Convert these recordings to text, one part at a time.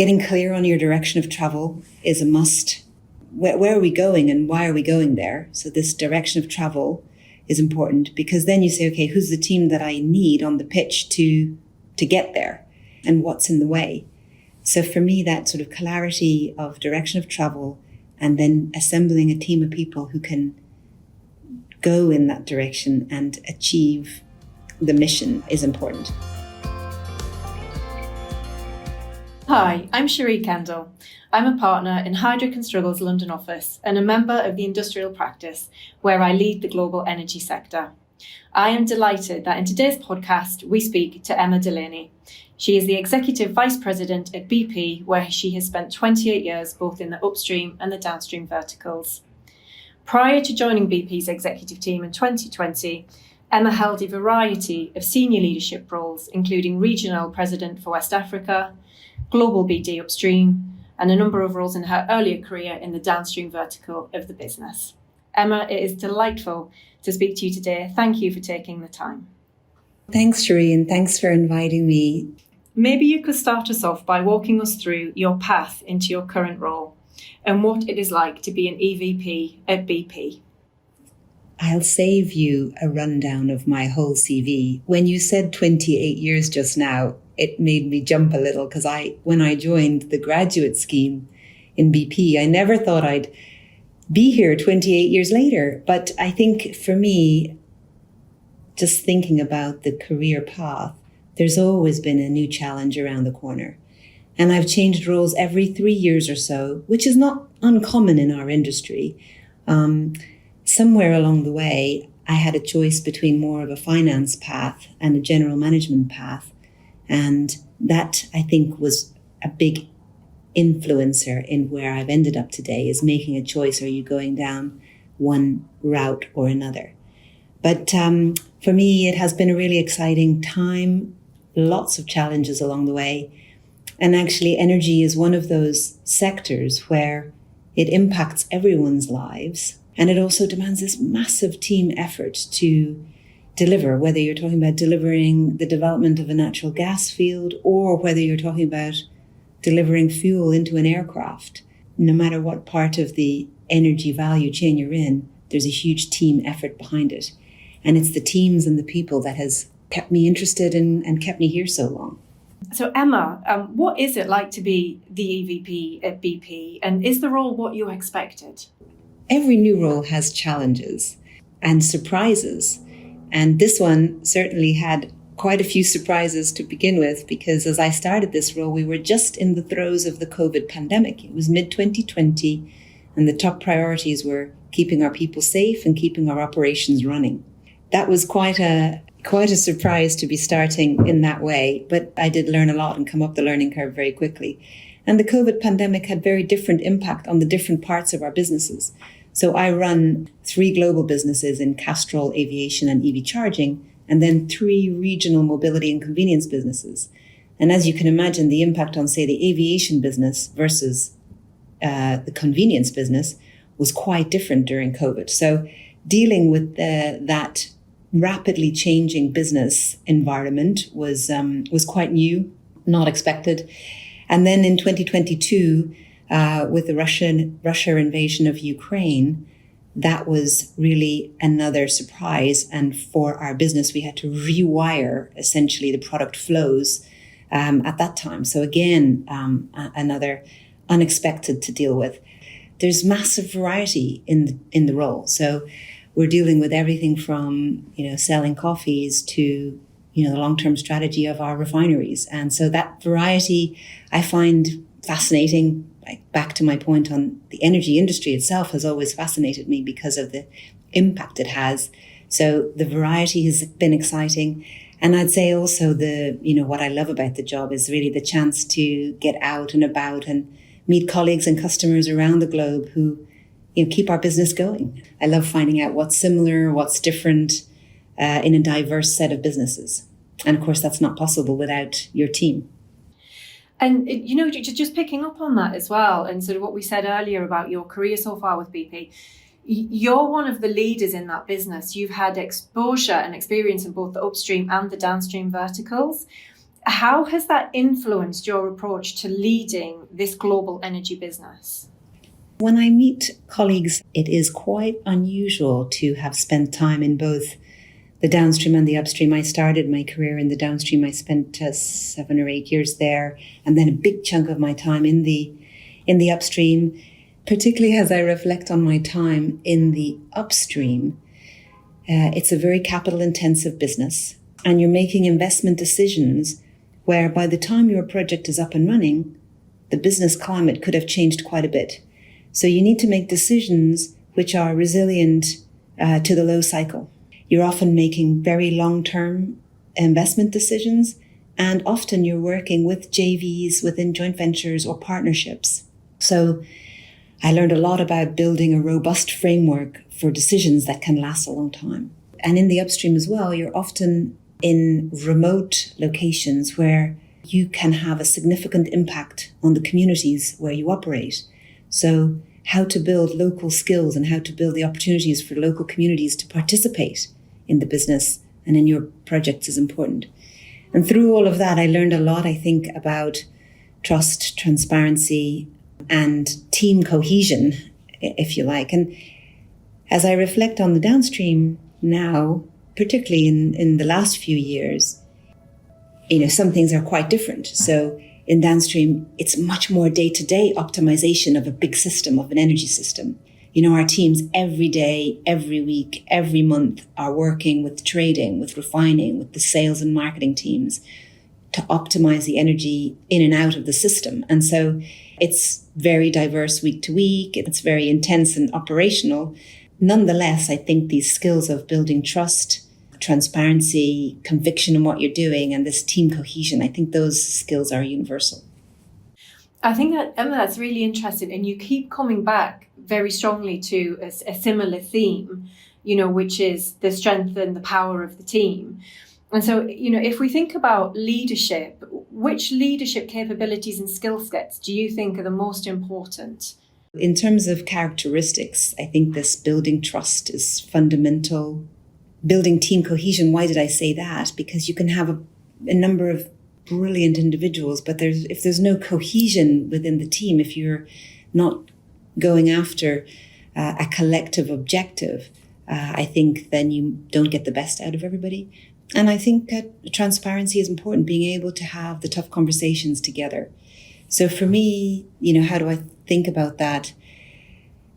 getting clear on your direction of travel is a must. Where are we going and why are we going there? So this direction of travel is important, because then you say, okay, who's the team that I need on the pitch to get there, and what's in the way? So for me, that sort of clarity of direction of travel and then assembling a team of people who can go in that direction and achieve the mission is important. Hi, I'm Sherree Kendall. I'm a partner in Heidrick & Struggles London office and a member of the industrial practice, where I lead the global energy sector. I am delighted that in today's podcast, we speak to Emma Delaney. She is the Executive Vice President at BP, where she has spent 28 years both in the upstream and the downstream verticals. Prior to joining BP's executive team in 2020, Emma held a variety of senior leadership roles, including Regional President for West Africa, Global BD Upstream, and a number of roles in her earlier career in the downstream vertical of the business. Emma, it is delightful to speak to you today. Thank you for taking the time. Thanks, Sherree, and thanks for inviting me. Maybe you could start us off by walking us through your path into your current role and what it is like to be an EVP at BP. I'll save you a rundown of my whole CV. When you said 28 years just now, it made me jump a little, because when I joined the graduate scheme in BP, I never thought I'd be here 28 years later. But I think for me, just thinking about the career path, there's always been a new challenge around the corner. And I've changed roles every 3 years or so, which is not uncommon in our industry. Somewhere along the way, I had a choice between more of a finance path and a general management path. And that, I think, was a big influencer in where I've ended up today, is making a choice. Are you going down one route or another? But for me, it has been a really exciting time. Lots of challenges along the way. And actually, energy is one of those sectors where it impacts everyone's lives. And it also demands this massive team effort to deliver, whether you're talking about delivering the development of a natural gas field or whether you're talking about delivering fuel into an aircraft. No matter what part of the energy value chain you're in, there's a huge team effort behind it. And it's the teams and the people that has kept me interested and kept me here so long. So Emma, what is it like to be the EVP at BP, and is the role what you expected? Every new role has challenges and surprises. And this one certainly had quite a few surprises to begin with, because as I started this role, we were just in the throes of the COVID pandemic. It was mid-2020, and the top priorities were keeping our people safe and keeping our operations running. That was quite a surprise to be starting in that way, but I did learn a lot and come up the learning curve very quickly. And the COVID pandemic had very different impact on the different parts of our businesses. So I run 3 global businesses in Castrol, aviation, and EV charging, and then 3 regional mobility and convenience businesses. And as you can imagine, the impact on, say, the aviation business versus the convenience business was quite different during COVID. So dealing with that rapidly changing business environment was quite new, not expected. And then in 2022, with the Russia invasion of Ukraine, that was really another surprise. And for our business, we had to rewire essentially the product flows at that time. So again, another unexpected to deal with. There's massive variety in the role. So we're dealing with everything from, selling coffees to, the long-term strategy of our refineries. And so that variety I find fascinating. Back to my point on the energy industry itself has always fascinated me because of the impact it has. So the variety has been exciting. And I'd say also what I love about the job is really the chance to get out and about and meet colleagues and customers around the globe who keep our business going. I love finding out what's similar, what's different in a diverse set of businesses. And of course, that's not possible without your team. And, just picking up on that as well, and sort of what we said earlier about your career so far with BP, you're one of the leaders in that business. You've had exposure and experience in both the upstream and the downstream verticals. How has that influenced your approach to leading this global energy business? When I meet colleagues, it is quite unusual to have spent time in both the downstream and the upstream. I started my career in the downstream. I spent 7 or 8 years there, and then a big chunk of my time in the upstream, particularly as I reflect on my time in the upstream. It's a very capital intensive business, and you're making investment decisions where by the time your project is up and running, the business climate could have changed quite a bit. So you need to make decisions which are resilient to the low cycle. You're often making very long-term investment decisions, and often you're working with JVs within joint ventures or partnerships. So I learned a lot about building a robust framework for decisions that can last a long time. And in the upstream as well, you're often in remote locations where you can have a significant impact on the communities where you operate. So how to build local skills and how to build the opportunities for local communities to participate in the business and in your projects is important. And through all of that, I learned a lot, I think, about trust, transparency, and team cohesion, if you like. And as I reflect on the downstream now, particularly in the last few years, some things are quite different. So in downstream, it's much more day-to-day optimization of a big system, of an energy system. Our teams every day, every week, every month are working with trading, with refining, with the sales and marketing teams to optimize the energy in and out of the system. And so it's very diverse week to week. It's very intense and operational. Nonetheless, I think these skills of building trust, transparency, conviction in what you're doing, and this team cohesion, I think those skills are universal. I think that, Emma, that's really interesting. And you keep coming back very strongly to a similar theme, which is the strength and the power of the team. And so, if we think about leadership, which leadership capabilities and skill sets do you think are the most important? In terms of characteristics, I think this building trust is fundamental. Building team cohesion, why did I say that? Because you can have a number of brilliant individuals, but if there's no cohesion within the team, if you're not going after a collective objective, I think then you don't get the best out of everybody. And I think transparency is important, being able to have the tough conversations together. So for me, how do I think about that?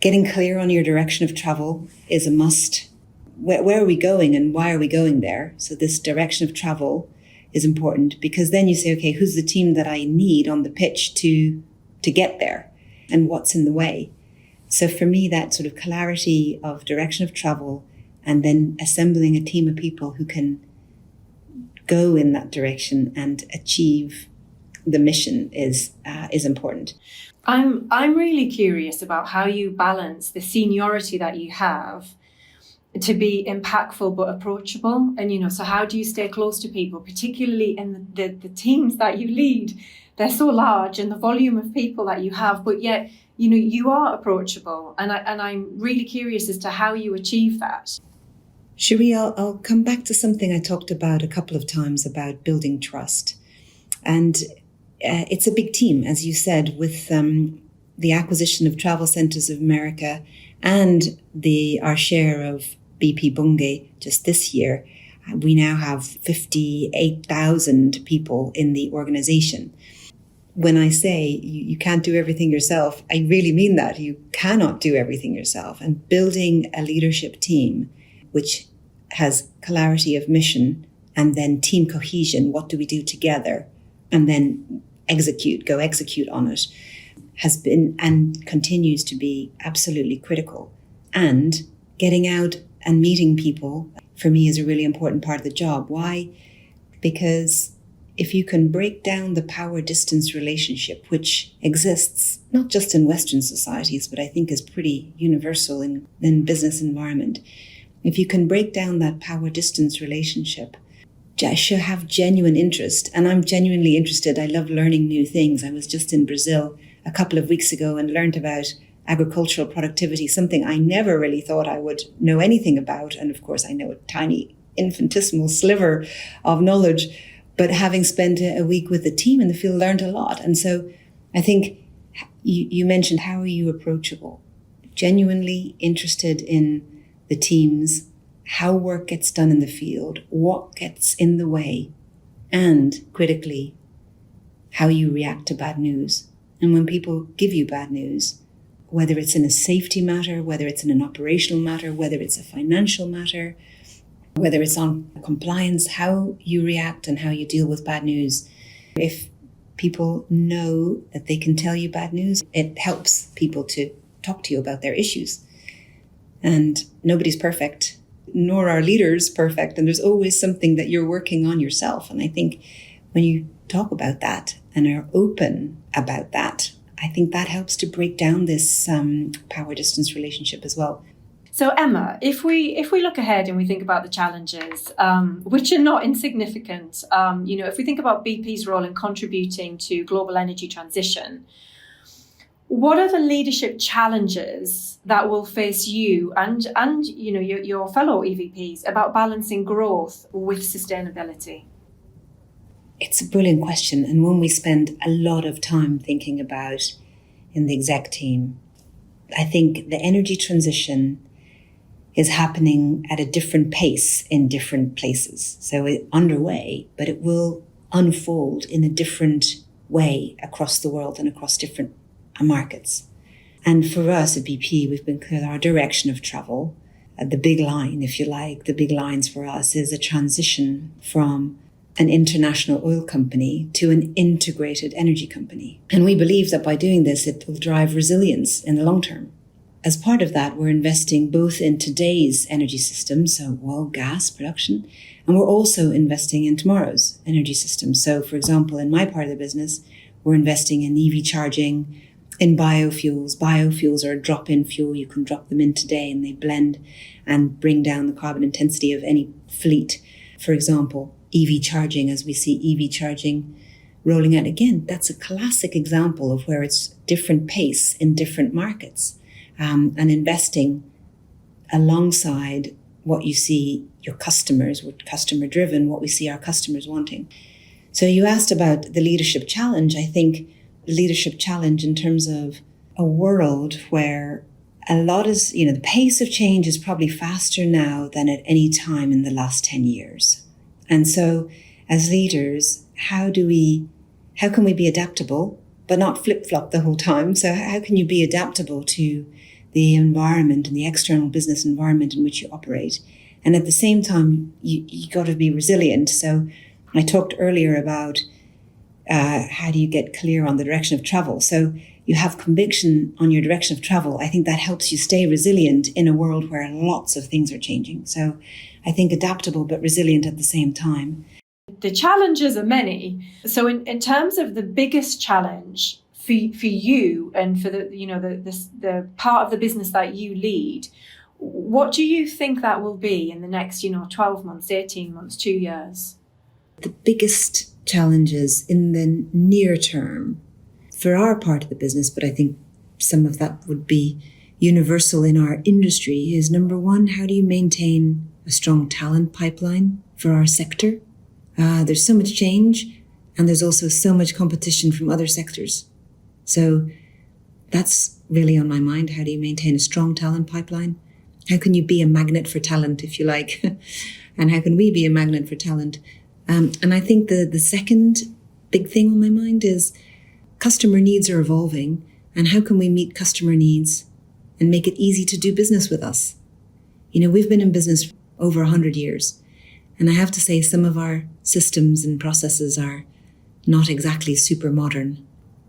Getting clear on your direction of travel is a must. Where are we going and why are we going there? So this direction of travel is important, because then you say, okay, who's the team that I need on the pitch to get there and what's in the way? So for me, that sort of clarity of direction of travel and then assembling a team of people who can go in that direction and achieve the mission is important. I'm really curious about how you balance the seniority that you have to be impactful but approachable. And, so how do you stay close to people, particularly in the teams that you lead? They're so large and the volume of people that you have, but yet, you are approachable. And I'm really curious as to how you achieve that. Sherree, I'll come back to something I talked about a couple of times about building trust. And it's a big team, as you said, with the acquisition of Travel Centres of America and our share of BP Bunge just this year. We now have 58,000 people in the organization. When I say you can't do everything yourself, I really mean that. You cannot do everything yourself. And building a leadership team which has clarity of mission and then team cohesion, what do we do together, and then go execute on it, has been and continues to be absolutely critical. And getting out and meeting people, for me, is a really important part of the job. Why? Because if you can break down the power-distance relationship, which exists not just in Western societies, but I think is pretty universal in business environment, if you can break down that power-distance relationship, I should have genuine interest. And I'm genuinely interested. I love learning new things. I was just in Brazil a couple of weeks ago and learned about agricultural productivity, something I never really thought I would know anything about. And of course, I know a tiny infinitesimal sliver of knowledge, But having spent a week with the team in the field, learned a lot. And so I think you mentioned, how are you approachable? Genuinely interested in the teams, how work gets done in the field, what gets in the way, and critically, how you react to bad news. And when people give you bad news, whether it's in a safety matter, whether it's in an operational matter, whether it's a financial matter, whether it's on compliance, how you react and how you deal with bad news. If people know that they can tell you bad news, it helps people to talk to you about their issues. And nobody's perfect, nor are leaders perfect. And there's always something that you're working on yourself. And I think when you talk about that and are open about that, I think that helps to break down this power distance relationship as well. So Emma, if we look ahead and we think about the challenges, which are not insignificant, if we think about BP's role in contributing to global energy transition, what are the leadership challenges that will face you and your fellow EVPs about balancing growth with sustainability? It's a brilliant question, and one we spend a lot of time thinking about in the exec team. I think the energy transition is happening at a different pace in different places. So it's underway, but it will unfold in a different way across the world and across different markets. And for us at BP, we've been clear our direction of travel, the big line, if you like, the big lines for us is a transition from an international oil company to an integrated energy company. And we believe that by doing this, it will drive resilience in the long term. As part of that, we're investing both in today's energy system, so oil, gas production, and we're also investing in tomorrow's energy system. So, for example, in my part of the business, we're investing in EV charging, in biofuels. Biofuels are a drop-in fuel. You can drop them in today and they blend and bring down the carbon intensity of any fleet. For example, EV charging, as we see EV charging rolling out again, that's a classic example of where it's different pace in different markets. And investing alongside what you see your customers, what customer driven, what we see our customers wanting. So you asked about the leadership challenge. I think the leadership challenge in terms of a world where a lot is, the pace of change is probably faster now than at any time in the last 10 years. And so as leaders, how can we be adaptable, but not flip-flop the whole time? So how can you be adaptable to the environment and the external business environment in which you operate? And at the same time, you got to be resilient. So I talked earlier about how do you get clear on the direction of travel? So you have conviction on your direction of travel. I think that helps you stay resilient in a world where lots of things are changing. So I think adaptable but resilient at the same time. The challenges are many. So in terms of the biggest challenge for you and for the part of the business that you lead, what do you think that will be in the next 12 months, 18 months, 2 years? The biggest challenges in the near term for our part of the business, but I think some of that would be universal in our industry, is number one, how do you maintain a strong talent pipeline for our sector? There's so much change and there's also so much competition from other sectors. So that's really on my mind. How do you maintain a strong talent pipeline? How can you be a magnet for talent, if you like? And how can we be a magnet for talent? And I think the second big thing on my mind is customer needs are evolving. And how can we meet customer needs and make it easy to do business with us? We've been in business for over 100 years. And I have to say some of our systems and processes are not exactly super modern.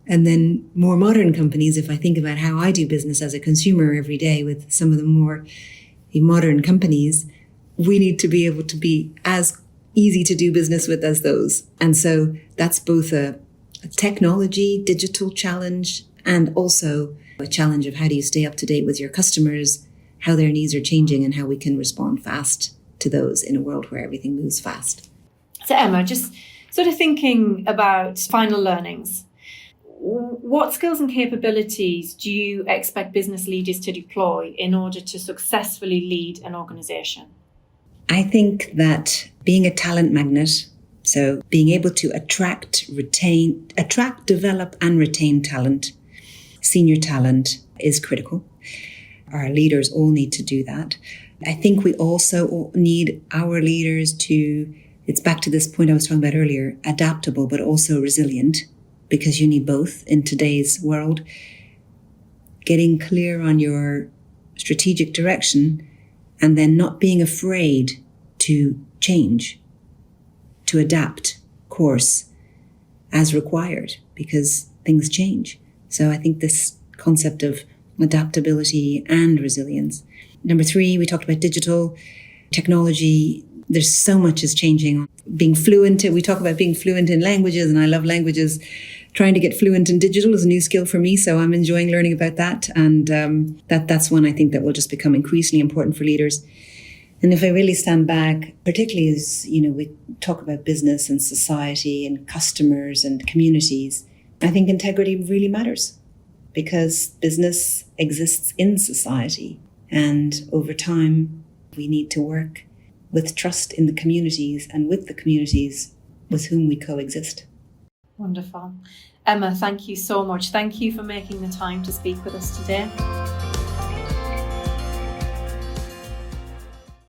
And then more modern companies, if I think about how I do business as a consumer every day with some of the more modern companies, we need to be able to be as easy to do business with as those. And so that's both a technology, digital challenge, and also a challenge of how do you stay up to date with your customers, how their needs are changing, and how we can respond fast to those in a world where everything moves fast. So Emma, just sort of thinking about final learnings, what skills and capabilities do you expect business leaders to deploy in order to successfully lead an organisation? I think that being a talent magnet So being able to attract, develop and retain talent, senior talent, is critical. Our leaders all need to do that. I think we also need our leaders to, it's back to this point I was talking about earlier, adaptable but also resilient, because you need both in today's world. Getting clear on your strategic direction and then not being afraid to change, to adapt course as required, because things change. So I think this concept of adaptability and resilience. Number 3, we talked about digital technology. There's so much is changing. Being fluent, we talk about being fluent in languages, and I love languages. Trying to get fluent in digital is a new skill for me, so I'm enjoying learning about that. And that's one I think that will just become increasingly important for leaders. And if I really stand back, particularly as, we talk about business and society and customers and communities, I think integrity really matters, because business exists in society. And over time, we need to work with trust in the communities and with the communities with whom we coexist. Wonderful. Emma, thank you so much. Thank you for making the time to speak with us today.